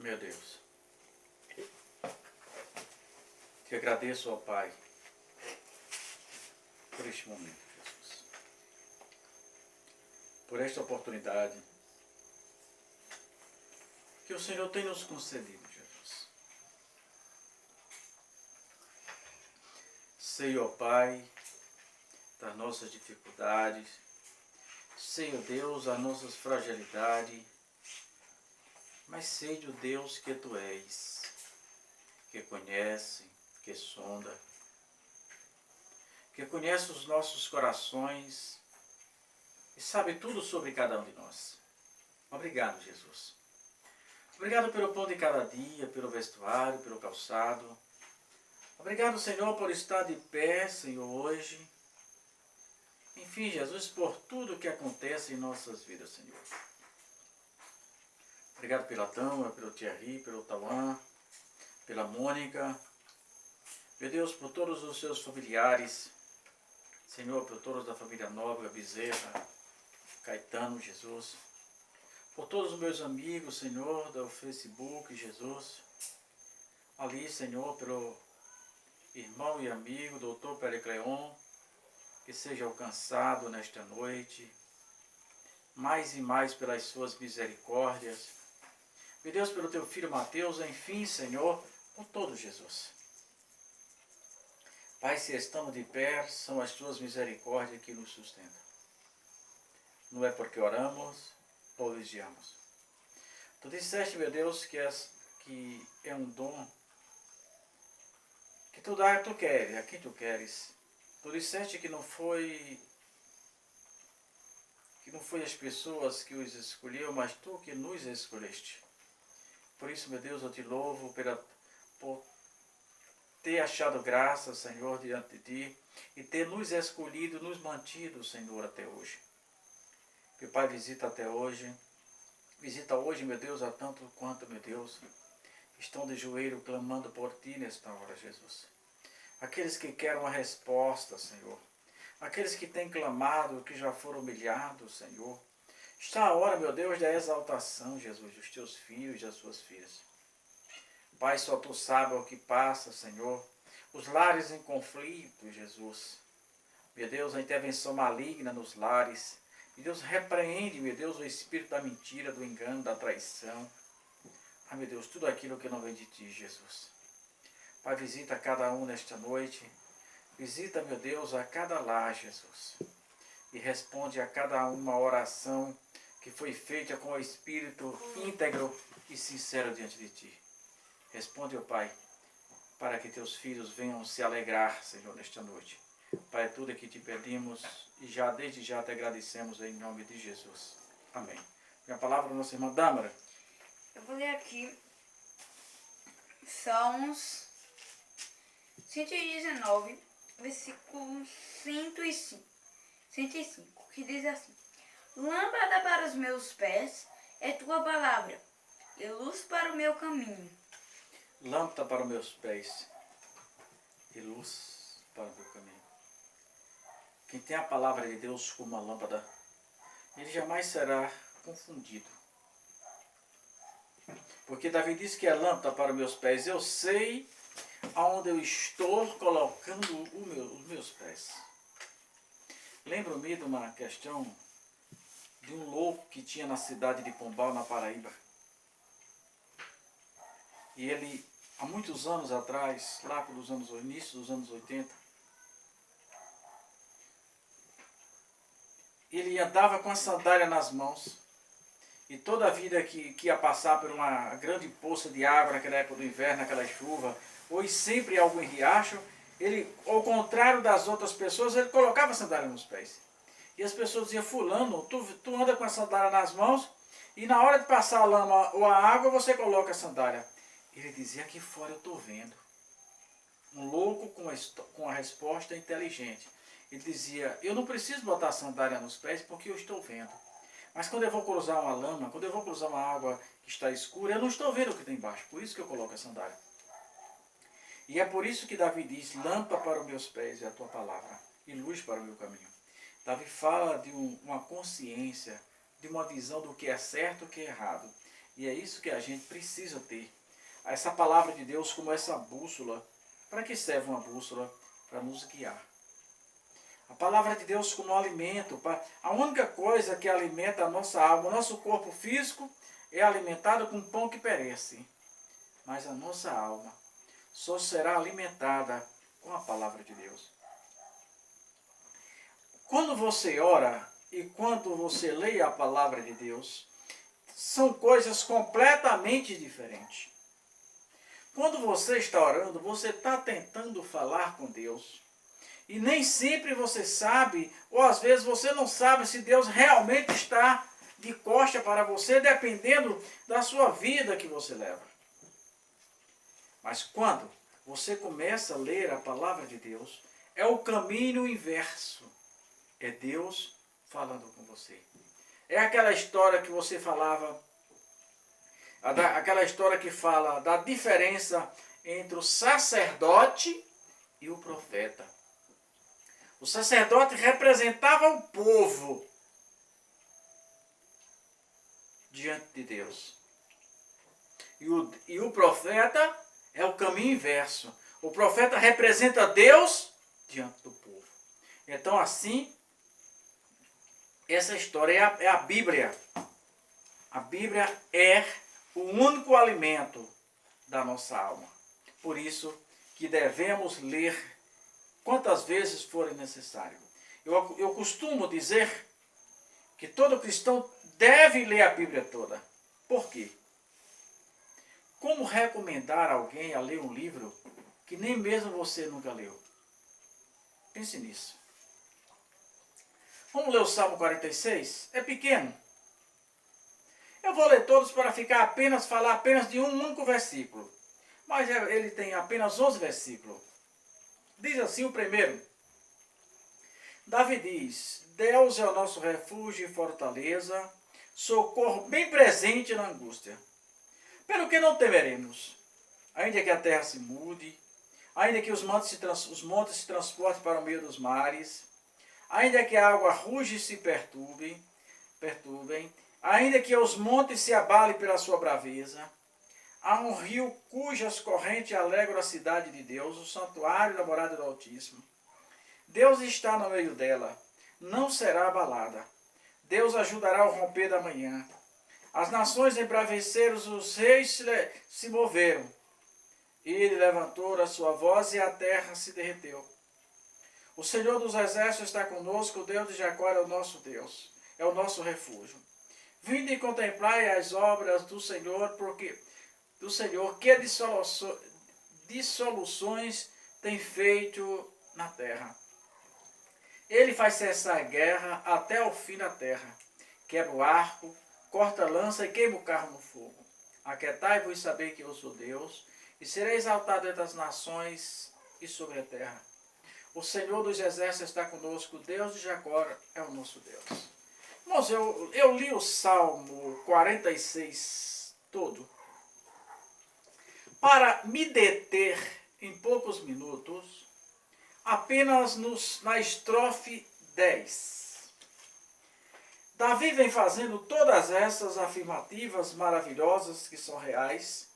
Meu Deus, te agradeço, ó Pai, por este momento, Jesus. Por esta oportunidade que o Senhor tem nos concedido, Jesus. Sei, ó Pai, das nossas dificuldades. Sei, ó Deus, as nossas fragilidades. Mas sei de Deus que Tu és, que conhece, que sonda, que conhece os nossos corações e sabe tudo sobre cada um de nós. Obrigado, Jesus. Obrigado pelo pão de cada dia, pelo vestuário, pelo calçado. Obrigado, Senhor, por estar de pé, Senhor, hoje. Enfim, Jesus, por tudo que acontece em nossas vidas, Senhor. Obrigado pela Tama, pelo Thierry, pelo Tauan, pela Mônica. Meu Deus, por todos os seus familiares. Senhor, por todos da família Nóbrega, Bezerra, Caetano, Jesus. Por todos os meus amigos, Senhor, do Facebook, Jesus. Ali, Senhor, pelo irmão e amigo, doutor Pericleon, que seja alcançado nesta noite, mais e mais pelas suas misericórdias. Meu Deus, pelo teu filho Mateus, enfim, Senhor, por todo Jesus. Pai, se estamos de pé, são as tuas misericórdias que nos sustentam. Não é porque oramos ou vigiamos. Tu disseste, meu Deus, que é um dom que tu dá, tu queres, a quem tu queres. Tu disseste que não foi as pessoas que os escolheu, mas tu que nos escolheste. Por isso, meu Deus, eu te louvo por ter achado graça, Senhor, diante de ti, e ter nos escolhido, nos mantido, Senhor, até hoje. Que o Pai visita até hoje. Visita hoje, meu Deus, a tanto quanto, meu Deus, estão de joelho clamando por ti nesta hora, Jesus. Aqueles que querem uma resposta, Senhor. Aqueles que têm clamado, que já foram humilhados, Senhor. Está a hora, meu Deus, da exaltação, Jesus, dos teus filhos e das suas filhas. Pai, só tu sabes o que passa, Senhor. Os lares em conflito, Jesus. Meu Deus, a intervenção maligna nos lares. Meu Deus, repreende, meu Deus, o espírito da mentira, do engano, da traição. Ah, meu Deus, tudo aquilo que não vem de ti, Jesus. Pai, visita cada um nesta noite. Visita, meu Deus, a cada lar, Jesus. E responde a cada uma oração que foi feita com o espírito íntegro e sincero diante de ti. Responde, ó Pai, para que teus filhos venham se alegrar, Senhor, nesta noite. Pai, tudo que te pedimos e já desde já te agradecemos em nome de Jesus. Amém. Minha palavra, nossa irmã Dâmara. Eu vou ler aqui Salmos 119, versículo 105, que diz assim: Lâmpada para os meus pés é tua palavra, e luz para o meu caminho. Lâmpada para os meus pés e luz para o meu caminho. Quem tem a palavra de Deus como uma lâmpada, ele jamais será confundido. Porque Davi disse que é lâmpada para os meus pés. Eu sei aonde eu estou colocando os meus pés. Lembro-me de uma questão de um louco que tinha na cidade de Pombal, na Paraíba. E ele, há muitos anos atrás, lá pelos início dos anos 80, ele andava com a sandália nas mãos. E toda a vida que ia passar por uma grande poça de água naquela época do inverno, naquela chuva, ou sempre algo em riacho, ele, ao contrário das outras pessoas, ele colocava a sandália nos pés. E as pessoas diziam: fulano, tu anda com a sandália nas mãos e na hora de passar a lama ou a água você coloca a sandália. Ele dizia: aqui fora eu estou vendo. Um louco com a resposta inteligente. Ele dizia: eu não preciso botar a sandália nos pés porque eu estou vendo. Mas quando eu vou cruzar uma lama, quando eu vou cruzar uma água que está escura, eu não estou vendo o que tem embaixo. Por isso que eu coloco a sandália. E é por isso que Davi diz: lâmpada para os meus pés é a tua palavra e luz para o meu caminho. Davi fala de uma consciência, de uma visão do que é certo e o que é errado. E é isso que a gente precisa ter. Essa palavra de Deus como essa bússola. Para que serve uma bússola? Para nos guiar. A palavra de Deus como alimento. A única coisa que alimenta a nossa alma, o nosso corpo físico, é alimentado com pão que perece. Mas a nossa alma só será alimentada com a palavra de Deus. Quando você ora e quando você lê a palavra de Deus, são coisas completamente diferentes. Quando você está orando, você está tentando falar com Deus. E nem sempre você sabe, ou às vezes você não sabe se Deus realmente está de costa para você, dependendo da sua vida que você leva. Mas quando você começa a ler a palavra de Deus, é o caminho inverso. É Deus falando com você. É aquela história que você falava, aquela história que fala da diferença entre o sacerdote e o profeta. O sacerdote representava o povo diante de Deus. E o profeta é o caminho inverso. O profeta representa Deus diante do povo. Então, assim, essa história é a Bíblia. A Bíblia é o único alimento da nossa alma. Por isso que devemos ler quantas vezes forem necessário. Eu costumo dizer que todo cristão deve ler a Bíblia toda. Por quê? Como recomendar alguém a ler um livro que nem mesmo você nunca leu? Pense nisso. Vamos ler o Salmo 46? É pequeno. Eu vou ler todos para falar apenas de um único versículo. Mas ele tem apenas 11 versículos. Diz assim o primeiro. Davi diz: Deus é o nosso refúgio e fortaleza, socorro bem presente na angústia. Pelo que não temeremos, ainda que a terra se mude, ainda que os montes se transportem para o meio dos mares, ainda que a água ruge e se perturbem, ainda que os montes se abalem pela sua braveza, há um rio cujas correntes alegram a cidade de Deus, o santuário da morada do Altíssimo. Deus está no meio dela, não será abalada. Deus ajudará ao romper da manhã. As nações embraveceram, os reis se moveram. Ele levantou a sua voz e a terra se derreteu. O Senhor dos exércitos está conosco, o Deus de Jacó é o nosso Deus, é o nosso refúgio. Vinde e contemplai as obras do Senhor, que dissoluções tem feito na terra. Ele faz cessar a guerra até o fim da terra. Quebra o arco, corta a lança e queima o carro no fogo. Aquietai-vos e sabei que eu sou Deus, e serei exaltado entre as nações e sobre a terra. O Senhor dos exércitos está conosco, o Deus de Jacó é o nosso Deus. Irmãos, eu li o Salmo 46 todo para me deter em poucos minutos apenas na estrofe 10. Davi vem fazendo todas essas afirmativas maravilhosas que são reais,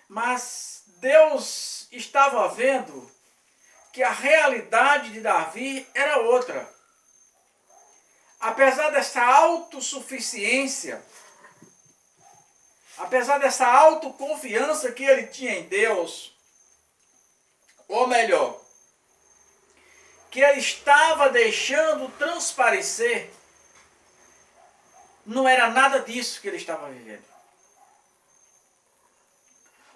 mas Deus estava vendo que a realidade de Davi era outra. Apesar dessa autossuficiência, apesar dessa autoconfiança que ele tinha em Deus, ou melhor, que ele estava deixando transparecer, não era nada disso que ele estava vivendo.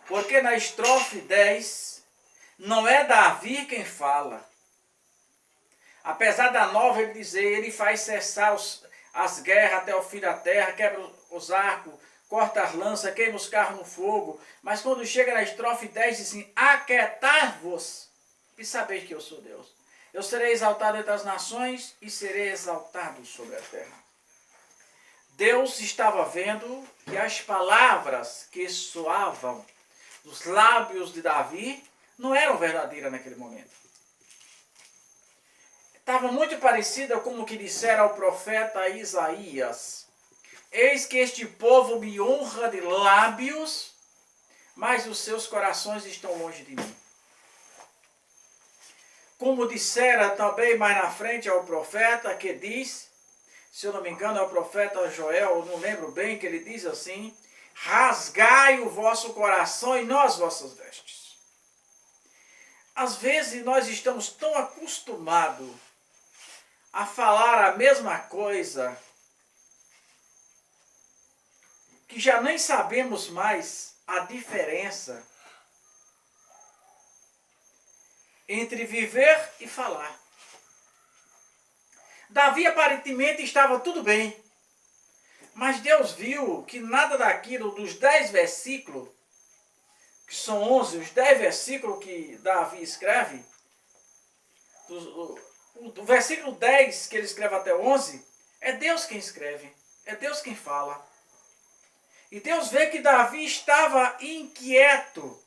Porque na estrofe 10, não é Davi quem fala. Apesar da nova ele dizer, ele faz cessar as guerras até o fim da terra, quebra os arcos, corta as lanças, queima os carros no fogo. Mas quando chega na estrofe 10, diz assim, aquietai-vos e sabeis que eu sou Deus. Eu serei exaltado entre as nações e serei exaltado sobre a terra. Deus estava vendo que as palavras que soavam dos lábios de Davi não eram verdadeiras naquele momento. Estava muito parecida com o que dissera ao profeta Isaías. Eis que este povo me honra de lábios, mas os seus corações estão longe de mim. Como dissera também mais na frente ao profeta, que diz, se eu não me engano é o profeta Joel, eu não lembro bem, que ele diz assim, rasgai o vosso coração e não as vossas vestes. Às vezes nós estamos tão acostumados a falar a mesma coisa, que já nem sabemos mais a diferença entre viver e falar. Davi aparentemente estava tudo bem, mas Deus viu que nada daquilo dos 10 versículos, que são 11, os 10 versículos que Davi escreve, do versículo 10 que ele escreve até 11, é Deus quem escreve, é Deus quem fala. E Deus vê que Davi estava inquieto.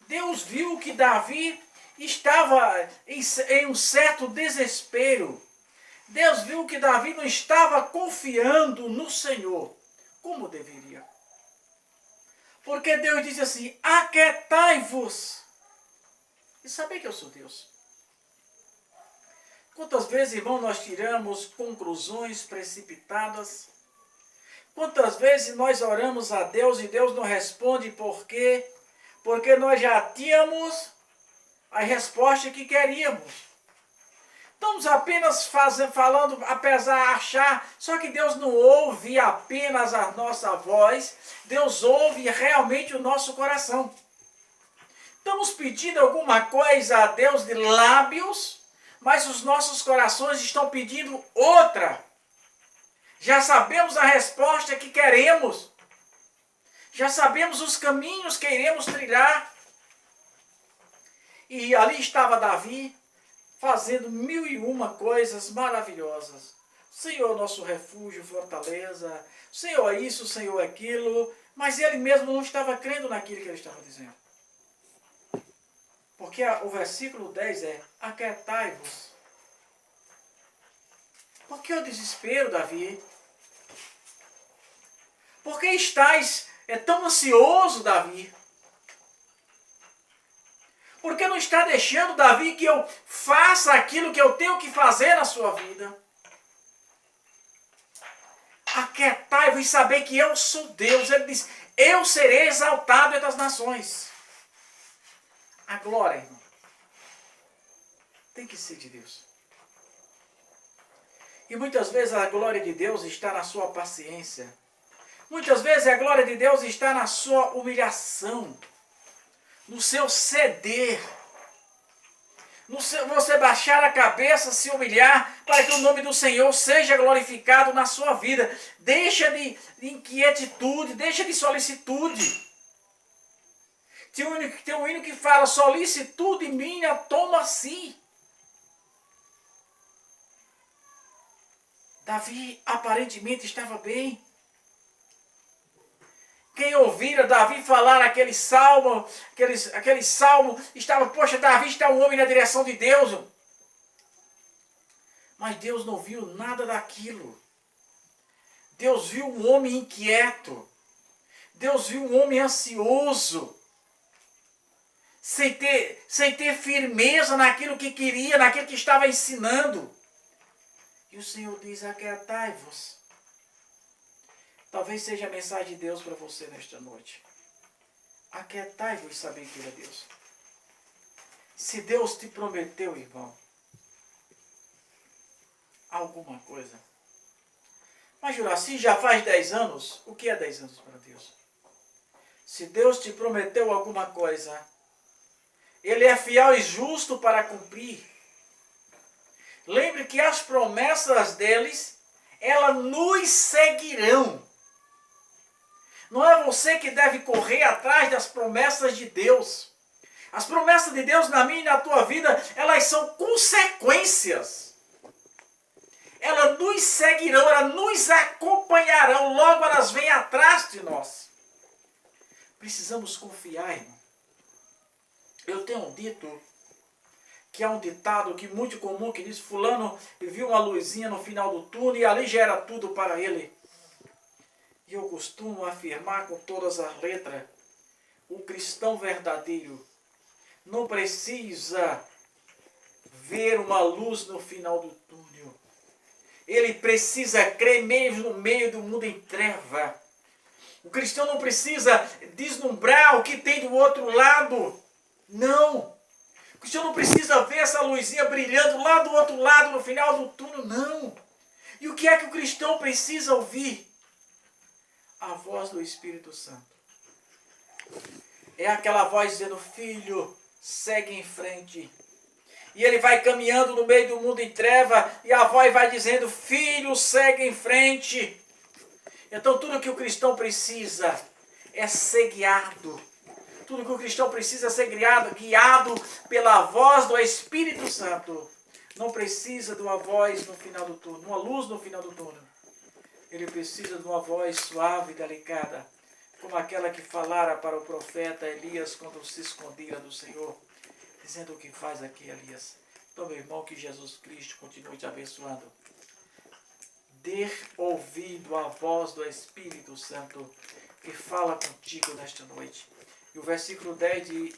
Deus viu que Davi estava em um certo desespero. Deus viu que Davi não estava confiando no Senhor como deveria. Porque Deus diz assim, aquietai-vos. E sabem que eu sou Deus. Quantas vezes, irmão, nós tiramos conclusões precipitadas? Quantas vezes nós oramos a Deus e Deus não responde por quê? Porque nós já tínhamos a resposta que queríamos. Estamos apenas falando, apesar de achar, só que Deus não ouve apenas a nossa voz, Deus ouve realmente o nosso coração. Estamos pedindo alguma coisa a Deus de lábios, mas os nossos corações estão pedindo outra. Já sabemos a resposta que queremos. Já sabemos os caminhos que iremos trilhar. E ali estava Davi, fazendo 1001 coisas maravilhosas. Senhor, nosso refúgio, fortaleza. Senhor, isso, Senhor, aquilo. Mas ele mesmo não estava crendo naquilo que ele estava dizendo. Porque o versículo 10 é, aquietai-vos. Por que o desespero, Davi? Por que estás tão ansioso, Davi? Por que não está deixando, Davi, que eu faça aquilo que eu tenho que fazer na sua vida? Aquietai-vos e saber que eu sou Deus. Ele diz, eu serei exaltado entre as nações. A glória, irmão, tem que ser de Deus. E muitas vezes a glória de Deus está na sua paciência. Muitas vezes a glória de Deus está na sua humilhação, no seu ceder, no seu, você baixar a cabeça, se humilhar, para que o nome do Senhor seja glorificado na sua vida. Deixa de inquietude, deixa de solicitude. Tem um hino que fala, solicitude minha, toma assim. Davi aparentemente estava bem. Quem ouvira Davi falar aquele salmo, estava, poxa, Davi está um homem na direção de Deus. Mas Deus não viu nada daquilo. Deus viu um homem inquieto. Deus viu um homem ansioso. Sem ter firmeza naquilo que queria, naquilo que estava ensinando. E o Senhor diz, aquietai-vos. Talvez seja a mensagem de Deus para você nesta noite. Aquietai-vos e saber que Ele é Deus. Se Deus te prometeu, irmão, alguma coisa. Mas Juraci, já faz 10 anos, o que é 10 anos para Deus? Se Deus te prometeu alguma coisa, Ele é fiel e justo para cumprir. Lembre que as promessas deles, elas nos seguirão. Não é você que deve correr atrás das promessas de Deus. As promessas de Deus na minha e na tua vida, elas são consequências. Elas nos seguirão, elas nos acompanharão, logo elas vêm atrás de nós. Precisamos confiar, irmão. Eu tenho dito que é um ditado que muito comum, que diz, fulano viu uma luzinha no final do túnel e ali já era tudo para ele. E eu costumo afirmar com todas as letras, o cristão verdadeiro não precisa ver uma luz no final do túnel. Ele precisa crer mesmo no meio do mundo em treva. O cristão não precisa deslumbrar o que tem do outro lado. Não. O cristão não precisa ver essa luzinha brilhando lá do outro lado no final do túnel. Não. E o que é que o cristão precisa ouvir? A voz do Espírito Santo. É aquela voz dizendo, filho, segue em frente. E ele vai caminhando no meio do mundo em treva, e a voz vai dizendo, filho, segue em frente. Então tudo que o cristão precisa é ser guiado. Tudo que o cristão precisa é ser guiado pela voz do Espírito Santo. Não precisa de uma voz no final do túnel, uma luz no final do túnel. Ele precisa de uma voz suave e delicada, como aquela que falara para o profeta Elias quando se escondera do Senhor, dizendo o que faz aqui, Elias. Então, meu irmão, que Jesus Cristo continue te abençoando. Dê ouvido à voz do Espírito Santo que fala contigo nesta noite. E o versículo 10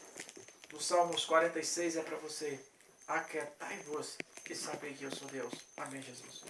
do Salmos 46 é para você. Aquietai-vos e sabei que eu sou Deus. Amém, Jesus.